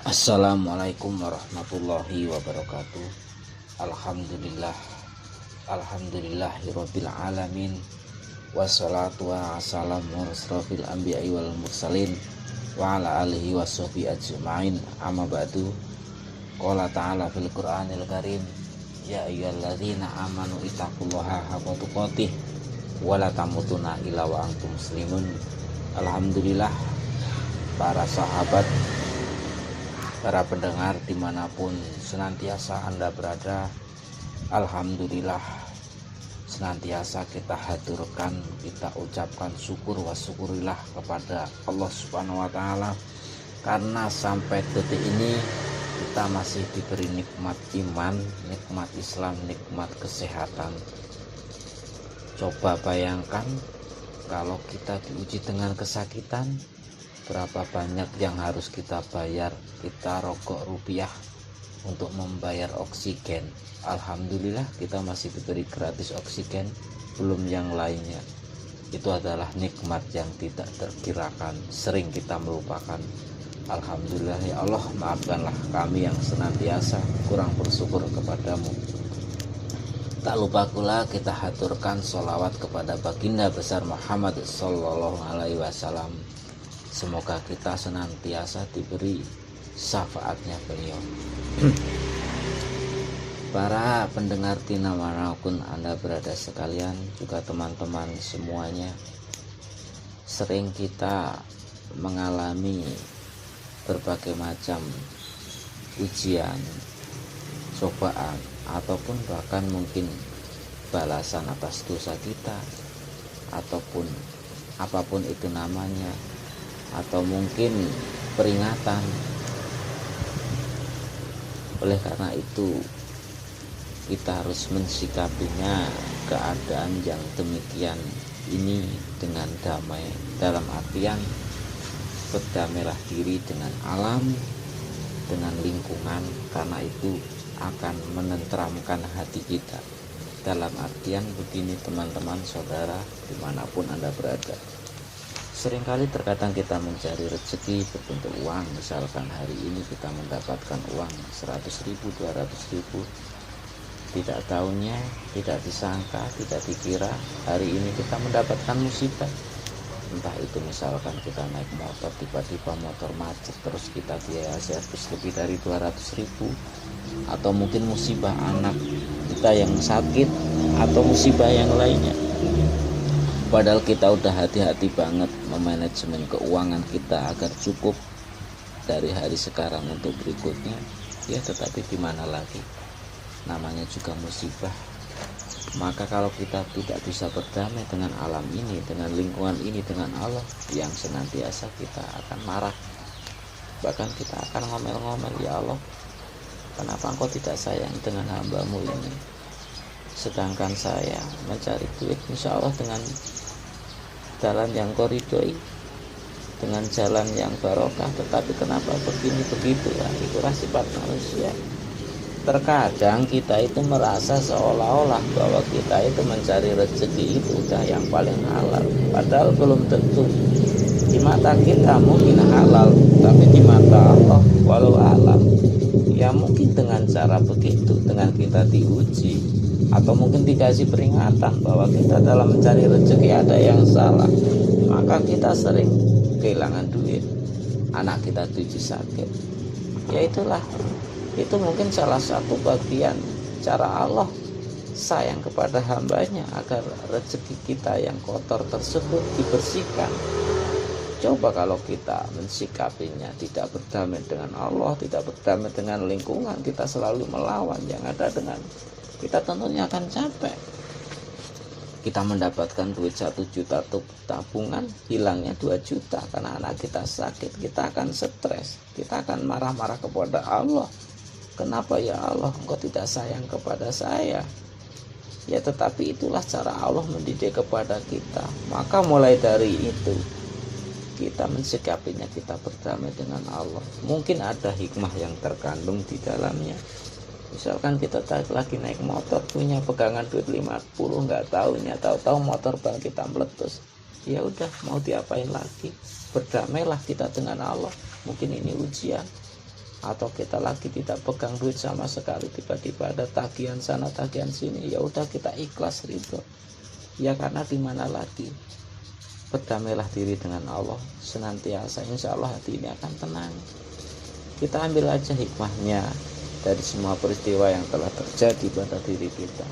Assalamualaikum warahmatullahi wabarakatuh. Alhamdulillah, alhamdulillahirabbil alamin. Wassalatu wassalamu asrofil anbiya'i wal mursalin wa ala alihi washabihi ajmain. Amma ba'du. Qala ta'ala fil Qur'anil Karim, ya ayyuhalladzina amanu ittaqullaha haqqa tuqatih wa la tamutunna illa wa antum muslimun. Alhamdulillah, para sahabat, para pendengar dimanapun senantiasa Anda berada, alhamdulillah senantiasa kita haturkan, kita ucapkan syukur wa syukurillah kepada Allah Subhanahu wa Ta'ala, karena sampai detik ini kita masih diberi nikmat iman, nikmat Islam, nikmat kesehatan. Coba bayangkan kalau kita diuji dengan kesakitan, berapa banyak yang harus kita bayar. Kita rokok rupiah untuk membayar oksigen. Alhamdulillah kita masih diberi gratis oksigen, belum yang lainnya. Itu adalah nikmat yang tidak terkirakan, sering kita melupakan. Alhamdulillah ya Allah, maafkanlah kami yang senantiasa kurang bersyukur kepadamu. Tak lupa pula kita haturkan sholawat kepada baginda besar Muhammad sallallahu alaihi wasallam. Semoga kita senantiasa diberi syafaatnya beliau. Para pendengar dimanapun Anda berada sekalian, juga teman-teman semuanya, sering kita mengalami berbagai macam ujian, cobaan, ataupun bahkan mungkin balasan atas dosa kita, ataupun apapun itu namanya, atau mungkin peringatan. Oleh karena itu kita harus mensikapinya, keadaan yang demikian ini dengan damai, dalam artian berdamailah diri dengan alam, dengan lingkungan, karena itu akan menenteramkan hati kita. Dalam artian begini teman-teman saudara dimanapun Anda berada, seringkali terkadang kita mencari rezeki berbentuk uang. Misalkan hari ini kita mendapatkan uang 100.000, 200.000, tidak tahunya, tidak disangka, tidak dikira hari ini kita mendapatkan musibah. Entah itu misalkan kita naik motor, tiba-tiba motor macet, terus kita biaya servis lebih dari 200.000, atau mungkin musibah anak kita yang sakit, atau musibah yang lainnya. Padahal kita udah hati-hati banget memanajemen keuangan kita agar cukup dari hari sekarang untuk berikutnya, ya tetapi di mana lagi, namanya juga musibah. Maka kalau kita tidak bisa berdamai dengan alam ini, dengan lingkungan ini, dengan Allah yang senantiasa, kita akan marah. Bahkan kita akan ngomel-ngomel, ya Allah, kenapa engkau tidak sayang dengan hambamu ini? Sedangkan saya mencari duit insya Allah dengan jalan yang koridoi, dengan jalan yang barokah, tetapi kenapa begini begitu? Itulah sifat manusia. Terkadang kita itu merasa seolah-olah bahwa kita itu mencari rezeki itu udah yang paling halal, padahal belum tentu. Di mata kita mungkin halal, tapi di mata Allah walau alam, ya mungkin dengan cara begitu, dengan kita diuji, atau mungkin dikasih peringatan bahwa kita dalam mencari rezeki ada yang salah, maka kita sering kehilangan duit, anak kita tujuh sakit. Ya itulah, itu mungkin salah satu bagian cara Allah sayang kepada hambanya agar rezeki kita yang kotor tersebut dibersihkan. Coba kalau kita mensikapinya tidak berdamai dengan Allah, tidak berdamai dengan lingkungan, kita selalu melawan, yang ada dengan kita tentunya akan capek. Kita mendapatkan duit 1 juta tabungan, hilangnya 2 juta karena anak kita sakit, kita akan stres, kita akan marah-marah kepada Allah. Kenapa ya Allah, engkau tidak sayang kepada saya? Ya tetapi itulah cara Allah mendidik kepada kita. Maka mulai dari itu kita mensikapinya, kita berdamai dengan Allah. Mungkin ada hikmah yang terkandung di dalamnya. Misalkan kita lagi naik motor, punya pegangan duit 50, nggak tahunya, tahu-tahu motor ban kita meletus. Ya udah, mau diapain lagi? Berdamailah kita dengan Allah. Mungkin ini ujian. atau kita lagi tidak pegang duit sama sekali, tiba-tiba ada tagihan sana tagihan sini, ya udah kita ikhlas ridho. Ya karena di mana lagi, berdamailah diri dengan Allah senantiasa, insya Allah hati ini akan tenang. Kita ambil aja hikmahnya dari semua peristiwa yang telah terjadi pada diri kita.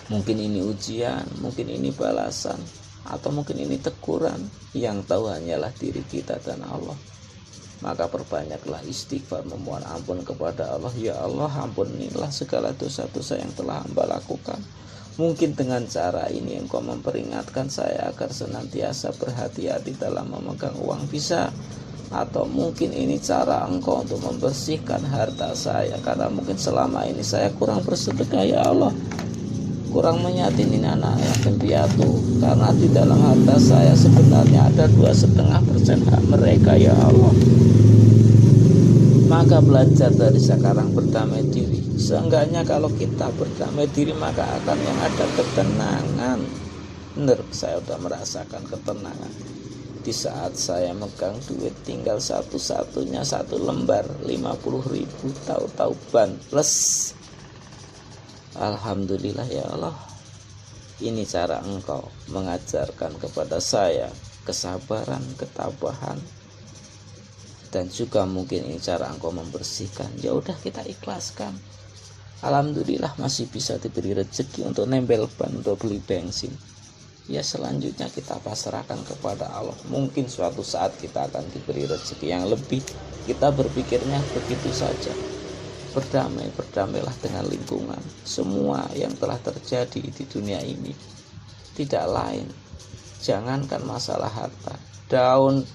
Mungkin ini ujian, mungkin ini balasan, atau mungkin ini teguran. Yang tahu hanyalah diri kita dan Allah. Maka perbanyaklah istighfar, memohon ampun kepada Allah. Ya Allah, ampunilah segala dosa-dosa yang telah hamba lakukan. Mungkin dengan cara ini Engkau memperingatkan saya agar senantiasa berhati-hati dalam memegang uang, bisa. Atau mungkin ini cara Engkau untuk membersihkan harta saya, karena mungkin selama ini saya kurang bersedekah ya Allah, kurang menyatini anak yatim piatu, karena di dalam harta saya sebenarnya ada 2,5% hak mereka ya Allah. Maka belajar dari sekarang berdamai diri. Seenggaknya kalau kita berdamai diri maka akan yang ada ketenangan. Benar, saya sudah merasakan ketenangan. Di saat saya megang duit tinggal satu-satunya satu lembar 50.000, tahu-tahu ban plus. Alhamdulillah ya Allah, ini cara Engkau mengajarkan kepada saya kesabaran, ketabahan, dan juga mungkin ini cara Engkau membersihkan. Ya udah kita ikhlaskan. Alhamdulillah masih bisa diberi rezeki untuk nempel ban, untuk beli bensin. Ya selanjutnya kita pasrahkan kepada Allah. Mungkin suatu saat kita akan diberi rezeki yang lebih. Kita berpikirnya begitu saja. Berdamailah dengan lingkungan. Semua yang telah terjadi di dunia ini tidak lain, jangankan masalah harta, daun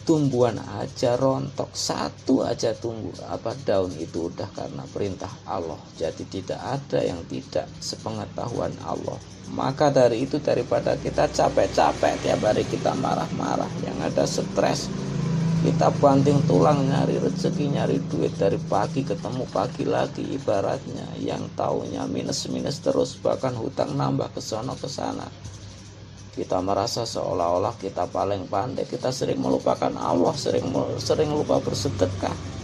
tumbuhan aja rontok, satu aja tumbuh daun itu udah karena perintah Allah. Jadi tidak ada yang tidak sepengetahuan Allah. Maka dari itu, daripada kita capek-capek tiap hari kita marah-marah, yang ada stres, kita banting tulang nyari rezeki, nyari duit dari pagi ketemu pagi lagi, ibaratnya yang taunya minus-minus terus, bahkan hutang nambah ke sono ke sana. Kita merasa seolah-olah kita paling pandai, kita sering melupakan Allah, sering lupa bersedekah.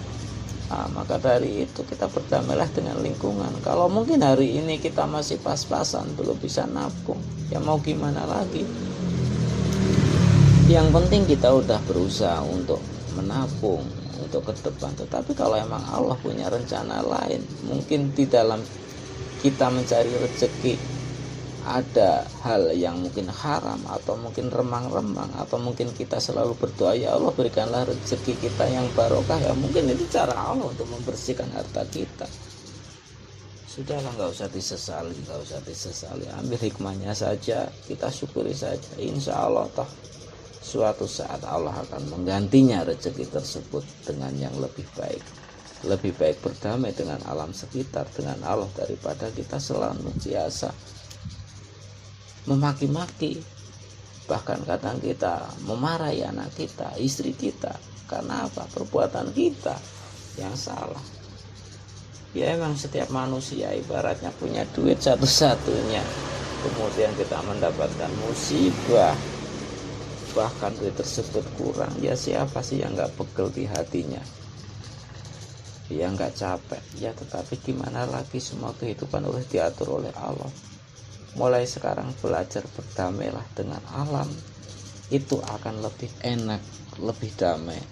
Maka dari itu kita berdamailah dengan lingkungan. Kalau mungkin hari ini kita masih pas-pasan, belum bisa nabung, ya mau gimana lagi. Yang penting kita udah berusaha untuk menabung untuk ke depan. Tetapi kalau emang Allah punya rencana lain, mungkin di dalam kita mencari rezeki ada hal yang mungkin haram, atau mungkin remang-remang, atau mungkin kita selalu berdoa, ya Allah berikanlah rezeki kita yang barokah, ya mungkin itu cara Allah untuk membersihkan harta kita. Sudahlah, nggak usah disesali, ambil hikmahnya saja, kita syukuri saja. Insya Allah toh suatu saat Allah akan menggantinya rezeki tersebut dengan yang lebih baik. Lebih baik berdamai dengan alam sekitar, dengan Allah, daripada kita selalu biasa memaki-maki, bahkan kadang kita memarahi anak kita, istri kita, karena apa? Perbuatan kita yang salah. Ya emang setiap manusia ibaratnya punya duit satu-satunya, kemudian kita mendapatkan musibah, bahkan duit tersebut kurang, ya siapa sih yang gak pegel di hatinya, yang gak capek? Ya tetapi gimana lagi, semua kehidupan oleh diatur oleh Allah. Mulai sekarang belajar berdamailah dengan alam, itu akan lebih enak, lebih damai.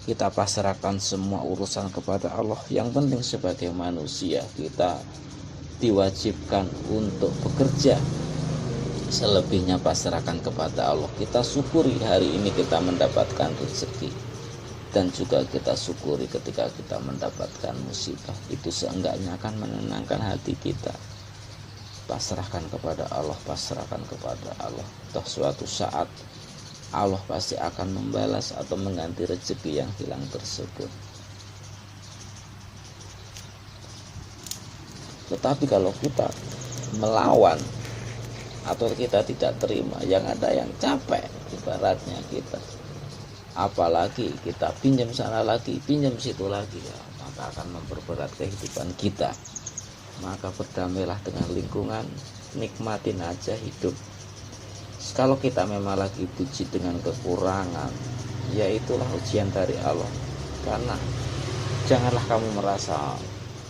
Kita pasrahkan semua urusan kepada Allah. Yang penting sebagai manusia kita diwajibkan untuk bekerja, selebihnya pasrahkan kepada Allah. Kita syukuri hari ini kita mendapatkan rezeki, dan juga kita syukuri ketika kita mendapatkan musibah. Itu seenggaknya akan menenangkan hati kita. Pasrahkan kepada Allah, pasrahkan kepada Allah. Toh suatu saat Allah pasti akan membalas atau mengganti rezeki yang hilang tersebut. Tetapi kalau kita melawan atau kita tidak terima, yang ada yang capek ibaratnya kita. Apalagi kita pinjam sana lagi, pinjam situ lagi, ya, maka akan memperberat kehidupan kita. Maka berdamailah dengan lingkungan, nikmatin aja hidup. Kalau kita memang lagi diuji dengan kekurangan, ya itulah ujian dari Allah. Karena janganlah kamu merasa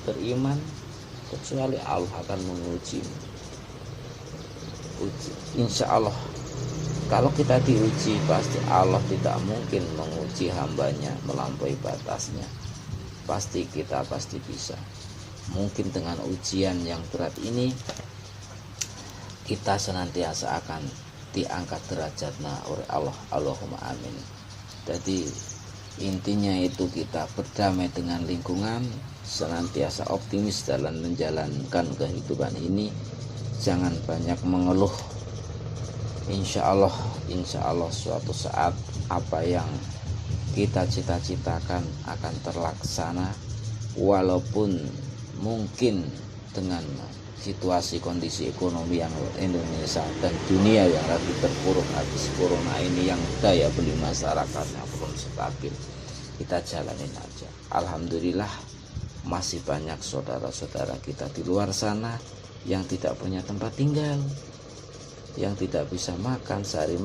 beriman kecuali Allah akan menguji. Insya Allah kalau kita diuji, pasti Allah tidak mungkin menguji hambanya melampaui batasnya. Pasti kita bisa. Mungkin dengan ujian yang berat ini kita senantiasa akan diangkat derajatnya oleh Allah. Allahumma amin. Jadi intinya itu kita berdamai dengan lingkungan, senantiasa optimis dalam menjalankan kehidupan ini, jangan banyak mengeluh. Insya Allah suatu saat apa yang kita cita-citakan akan terlaksana, walaupun mungkin dengan situasi kondisi ekonomi yang Indonesia dan dunia yang lagi terpuruk habis corona ini, yang daya beli masyarakatnya belum stabil. Kita jalanin aja. Alhamdulillah masih banyak saudara-saudara kita di luar sana yang tidak punya tempat tinggal, yang tidak bisa makan sehari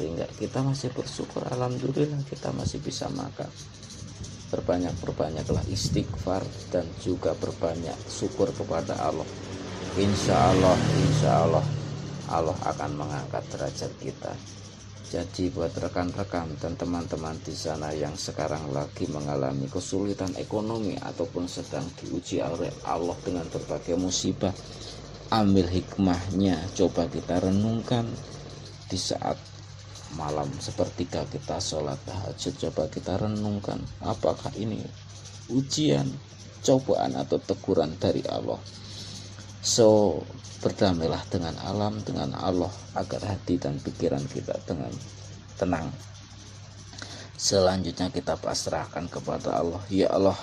enggak. Kita masih bersyukur, alhamdulillah kita masih bisa makan. Perbanyaklah istighfar dan juga berbanyak syukur kepada Allah. Insya Allah Allah akan mengangkat derajat kita. Jadi buat rekan-rekan dan teman-teman di sana yang sekarang lagi mengalami kesulitan ekonomi ataupun sedang diuji oleh Allah dengan berbagai musibah, ambil hikmahnya, coba kita renungkan di saat malam sepertiga kita sholat tahajud. Coba kita renungkan, apakah ini ujian, cobaan atau teguran dari Allah. So berdamailah dengan alam, dengan Allah, agar hati dan pikiran kita dengan tenang. Selanjutnya kita pasrahkan kepada Allah. Ya Allah,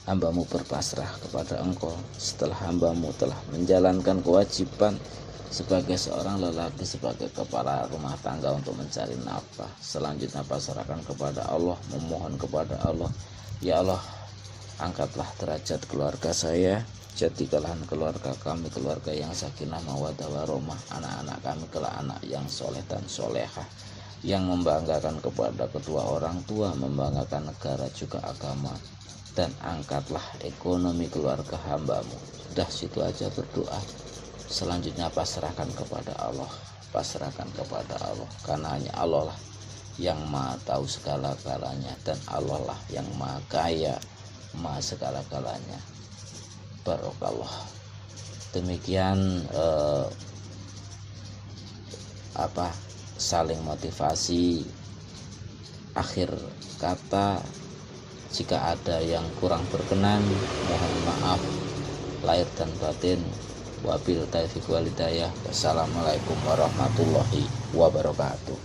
hambamu berpasrah kepada Engkau setelah hambamu telah menjalankan kewajiban sebagai seorang lelaki, sebagai kepala rumah tangga untuk mencari nafkah. Selanjutnya pasrahkan kepada Allah, memohon kepada Allah, ya Allah, angkatlah derajat keluarga saya, jadikanlah keluarga kami keluarga yang sakinah mawaddah warahmah, anak-anak kami kelak anak yang soleh dan solehah, yang membanggakan kepada kedua orang tua, membanggakan negara juga agama. Dan angkatlah ekonomi keluarga hambamu. Udah situ aja berdoa. Selanjutnya pasrahkan kepada Allah, karena hanya Allah lah yang maha tahu segala-galanya, dan Allah lah yang maha kaya, maha segala-galanya. Barokallah. Demikian saling motivasi. Akhir kata, jika ada yang kurang berkenan, mohon maaf lahir dan batin. Wabil taufiq wal hidayah. Wassalamualaikum warahmatullahi wabarakatuh.